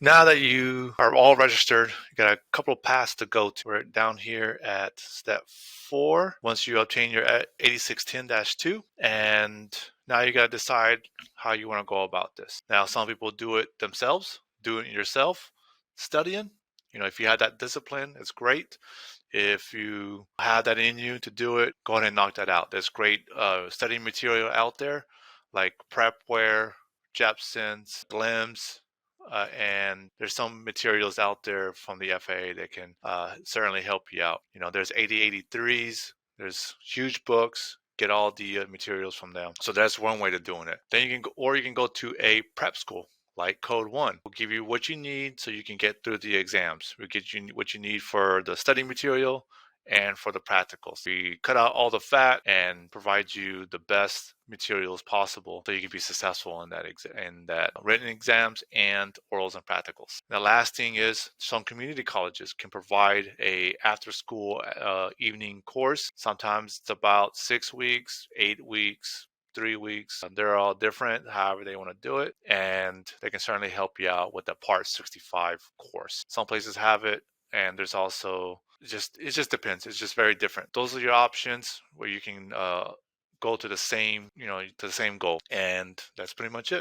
Now that you are all registered, you got a couple of paths to go to. We're down here at step 4. Once you obtain your 8610-2, and now you got to decide how you want to go about this. Now, some people do it themselves, do it yourself, studying. If you have that discipline, it's great. If you have that in you to do it, go ahead and knock that out. There's great study material out there like Prepware, Jepson's, Glims, and there's some materials out there from the FAA that can certainly help you out. There's 8083s, there's huge books. Get all the materials from them. So that's one way to doing it. Then you can go to a prep school like Code One. We'll give you what you need so you can get through the exams. We'll get you what you need for the study material and for the practicals. We cut out all the fat and provide you the best materials possible so you can be successful in that written exams and orals and practicals. The last thing is some community colleges can provide a after school evening course. Sometimes it's about 6 weeks, 8 weeks, 3 weeks. They're all different, however they want to do it, and they can certainly help you out with the Part 65 course. Some places have it, and there's also it just depends. It's just very different. Those are your options where you can go to the same goal, and that's pretty much it.